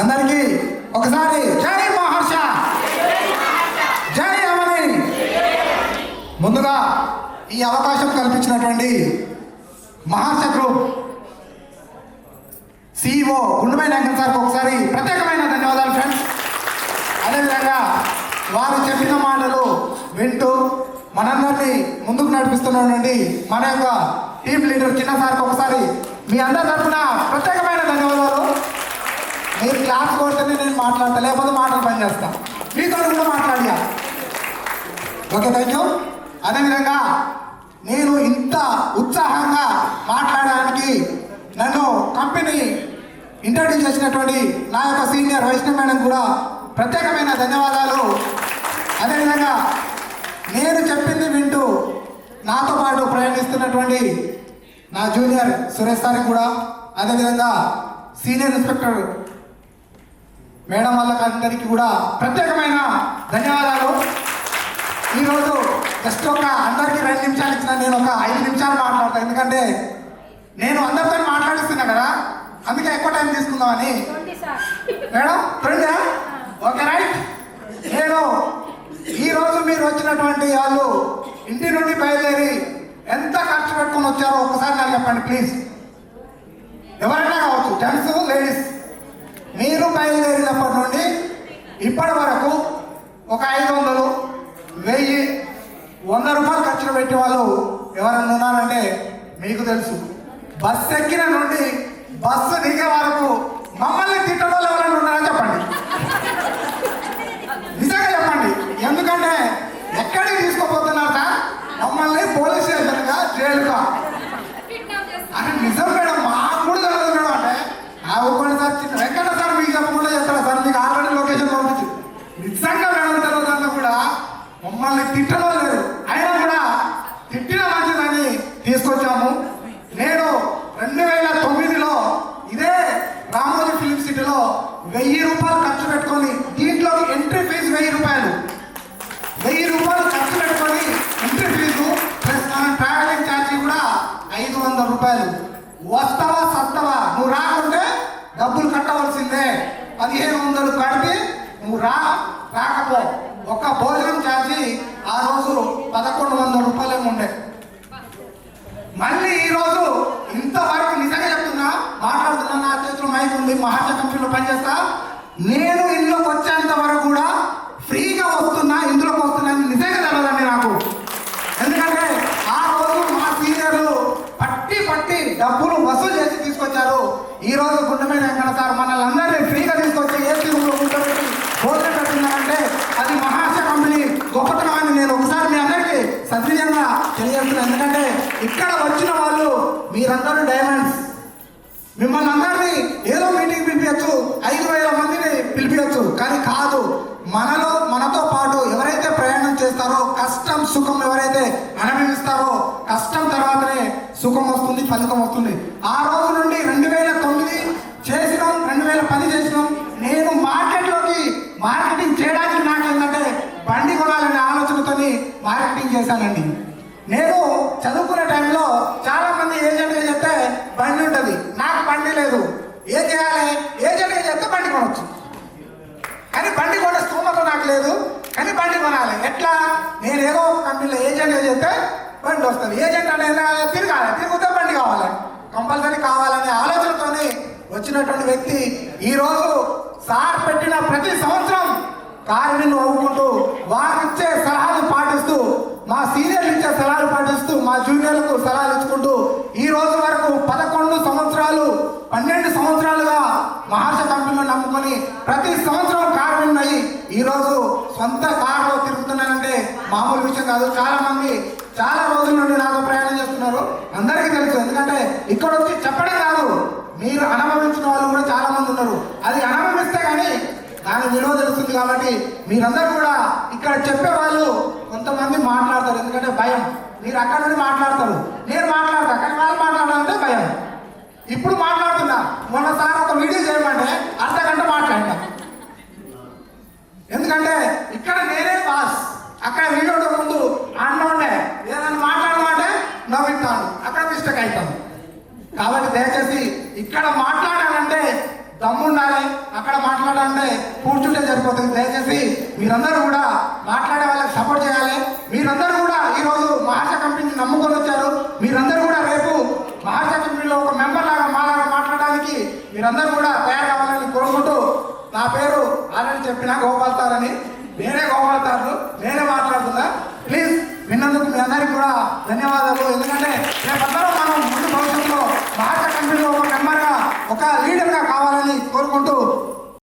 అందరికీ ఒకసారి జై మహర్ష, జై అవని. ముందుగా ఈ అవకాశం కల్పించినటువంటి మహర్ష గ్రూప్ CEO గుండుమైన వెంకట సార్కి ఒకసారి ప్రత్యేకమైన ధన్యవాదాలు ఫ్రెండ్స్. అదేవిధంగా వారు చెప్పిన మాటలు వింటూ మనందరినీ ముందుకు నడిపిస్తున్నటువంటి మన యొక్క టీమ్ లీడర్ చిన్న సార్కి ఒకసారి మీ అందరి తరఫున ప్రత్యేకమైన ధన్యవాదాలు. మీరు క్లాస్ కొడితేనే నేను మాట్లాడతా, లేకపోతే మాటలు పని చేస్తా. మీతో కూడా మాట్లాడియా. Okay, thank you. అదేవిధంగా నేను ఇంత ఉత్సాహంగా మాట్లాడడానికి నన్ను కంపెనీ ఇంట్రడ్యూస్ చేసినటువంటి నా యొక్క సీనియర్ వైష్ణవ్ మేడం కూడా ప్రత్యేకమైన ధన్యవాదాలు. అదేవిధంగా నేను చెప్పింది వింటూ నాతో పాటు ప్రయాణిస్తున్నటువంటి నా జూనియర్ సురేష్ సార్కి కూడా, అదేవిధంగా సీనియర్ ఇన్స్పెక్టర్ మేడం వాళ్ళకందరికీ కూడా ప్రత్యేకమైన ధన్యవాదాలు. ఈరోజు జస్ట్ ఒక అందరికీ 2 నిమిషాలు ఇచ్చిన, నేను ఒక 5 నిమిషాలు మాట్లాడతాను. ఎందుకంటే నేను అందరితో మాట్లాడిస్తున్నా కదా, అందుకే ఎక్కువ టైం తీసుకుందామని. మేడం 20? Okay, right. నేను ఈరోజు మీరు వచ్చినటువంటి వాళ్ళు ఇంటి నుండి బయలుదేరి ఎంత ఖర్చు పెట్టుకుని వచ్చారో ఒకసారి నాకు చెప్పండి ప్లీజ్. ఎవరైనా కావచ్చు, జెంట్స్ లేడీస్. మీరు బయలుదేరినప్పటి నుండి ఇప్పటి వరకు ఒక 500, 1000, 100 రూపాయలు ఖర్చులు పెట్టే వాళ్ళు ఎవరైనా ఉన్నారంటే మీకు తెలుసు. బస్సు ఎక్కిన నుండి బస్సు దిగే వరకు మమ్మల్ని తిట్టడం వాళ్ళు ఎవరైనా ఉన్నారని చెప్పండి. నిజంగా చెప్పండి. ఎందుకంటే ఎక్కడికి తీసుకుపోతున్నారు సార్ మమ్మల్ని? పోలీస్ స్టేషన్గా, జైలుగా. అంటే నిజం మేడం, మాకు కూడా తెలియదు మేడం. అంటే ఒక్కటి సార్ చిన్న వెంకట సార్ మీకు చెప్పకుండా చెప్తారా సార్, మీకు ఆల్రెడీ లొకేషన్ పంపించి. నిజంగా మేడం తెలియదన్నా కూడా మమ్మల్ని తిట్టడం లేదు. అయినా కూడా తిట్టిన మంచిదని తీసుకొచ్చాము. నేను 2009లో ఇదే రామోజీ ఫిలిం సిటీలో 1000 రూపాయలు ఖర్చు పెట్టుకొని, దీంట్లో ఎంట్రీ ఫీజు 1000 రూపాయలు, 1000 రూపాయలు ఖర్చు పెట్టుకొని ఎంట్రీ ఫీజు ప్లస్ మన ట్రావెలింగ్ ఛార్జీ కూడా 500 రూపాయలు. వస్తావా సస్తావా, నువ్వు రాకుంటే డబ్బులు కట్టవలసిందే. 1500 కడితే నువ్వు రాకపో. ఒక భోజనం ఛార్జీ ఆ రోజు 1100 రూపాయలు ఉండే. మళ్ళీ ఈరోజు ఇంతవరకు నిజంగా చెప్తున్నా, మాట్లాడుతున్నా, నా చేతిలో మైక్ ఉంది, మహర్ష కంపెనీలో పనిచేస్తా. నేను ఇంట్లోకి వచ్చేంత వరకు కూడా ఫ్రీగా వస్తున్నా, ఇందులోకి వస్తున్నా నిజంగా తెలవదండి నాకు. ఎందుకంటే ఆ రోజు మా సీనియర్లు పట్టి డబ్బులు వసూలు చేసి తీసుకొచ్చారు. ఈ రోజు గుండెమైన వెంకట సార్ మనల్ని అందరినీ ఫ్రీగా తీసుకొచ్చి ఏసీ రూమ్లో కూర్చోబెట్టి భోజనం పెడుతున్నారంటే అది మహర్ష కంపెనీ గొప్పతనాన్ని నేను ఒకసారి మీ అందరికీ సద్విజంగా తెలియజేస్తున్నాను. ఎందుకంటే ఇక్కడ వచ్చిన వాళ్ళు మీరందరూ డైమండ్స్. మిమ్మల్ని అందరినీ ఏదో మీటింగ్ పిలిపించచ్చు, 5000 మందిని పిలిపించచ్చు, కానీ కాదు. మనతో పాటు ఎవరైతే ప్రయాణం చేస్తారో, కష్టం సుఖం ఎవరైతే అనుభవిస్తారో, కష్టం తర్వాతనే సుఖం వస్తుంది, ఫలితం వస్తుంది. ఆ రోజు నుండి 2009 చేసినాం, 2010 చేసినాం. నేను మార్కెటింగ్ చేయడానికి నాకు ఏంటంటే బండి కొనాలనే ఆలోచనతోని మార్కెటింగ్ చేశానండి. నేను చదువుకునే టైంలో చాలా మంది ఏజెంట్గా చెప్తే బండి ఉంటుంది, నాకు బండి లేదు. ఏం చేయాలి? ఏజెంట్గా చెప్తే బండి కొనవచ్చు, కానీ బండి కొనే స్థూమత నాకు లేదు. కానీ బండి కొనాలి. ఎట్లా? నేను ఏదో ఒక కంపెనీలో ఏజెంట్గా చెప్తే బండి వస్తుంది. ఏజెంట్ అనేది తిరిగితే బండి కావాలి, కంపల్సరీ కావాలనే ఆలోచనతోనే వచ్చినటువంటి వ్యక్తి ఈరోజు సార్ పెట్టిన ప్రతి సంవత్సరం కారుని నవ్వుకుంటూ, వారు ఇచ్చే సలహాలు పాటిస్తూ, మా సీనియర్లు ఇచ్చే సలహాలు పాటిస్తూ, మా జూనియర్లకు సలహాలు ఇచ్చుకుంటూ ఈ రోజు వరకు 11 సంవత్సరాలు 12 సంవత్సరాలుగా మహర్ష కంపెనీలో నమ్ముకొని ప్రతి సంవత్సరం కారు ఉన్నాయి. ఈరోజు సొంత కారులో తిరుగుతున్నానంటే మామూలు విషయం కాదు. చాలా మంది చాలా రోజుల నుండి నాతో ప్రయాణం చేస్తున్నారు, అందరికీ తెలుసు. ఎందుకంటే ఇక్కడ వచ్చి చెప్పడం కాదు, మీరు అనుభవించిన వాళ్ళు కూడా చాలా మంది ఉన్నారు. అది అనుభవిస్తే కానీ దాని విలువ తెలుస్తుంది. కాబట్టి మీరందరూ కూడా ఇక్కడ చెప్పేవాళ్ళు కొంతమంది మాట్లాడతారు, ఎందుకంటే భయం. మీరు అక్కడ నుండి మాట్లాడతారు, నేను మాట్లాడతా, కానీ వాళ్ళు మాట్లాడాలంటే భయం. ఇప్పుడు మాట్లాడుతున్నా, మొన్నసారి ఒక వీడియో చేయమంటే అర్ధగంట మాట్లాడతా. ఎందుకంటే ఇక్కడ నేనే బాస్, అక్కడ వీడియో ముందు అన్నుండే ఏదైనా మాట్లాడమంటే నవ్విస్తాను, అక్కడ మిస్టేక్ అవుతాను. కాబట్టి దయచేసి ఇక్కడ మాట్లాడాలంటే దమ్ముండాలి, అక్కడ మాట్లాడాలంటే కూర్చుంటే సరిపోతుంది. దయచేసి మీరందరూ కూడా మాట్లాడే వాళ్ళకి సపోర్ట్ చేయాలి. మీరందరూ కూడా ఈరోజు మహర్ష కంపెనీని నమ్ముకొని వచ్చారు. మీరందరూ కూడా రేపు మహర్ష కంపెనీలో ఒక మెంబర్ లాగా మాలాగా మాట్లాడడానికి మీరందరూ కూడా తయారు కావాలని కోరుకుంటూ, నా పేరు ఆల్రెడీ చెప్పిన గోపాల్ సార్ అని, నేనే గోపాల్ సార్, నేనే మాట్లాడుతున్నా. ప్లీజ్ విన్నందుకు మీ అందరికీ కూడా ధన్యవాదాలు. ఎందుకంటే రేపు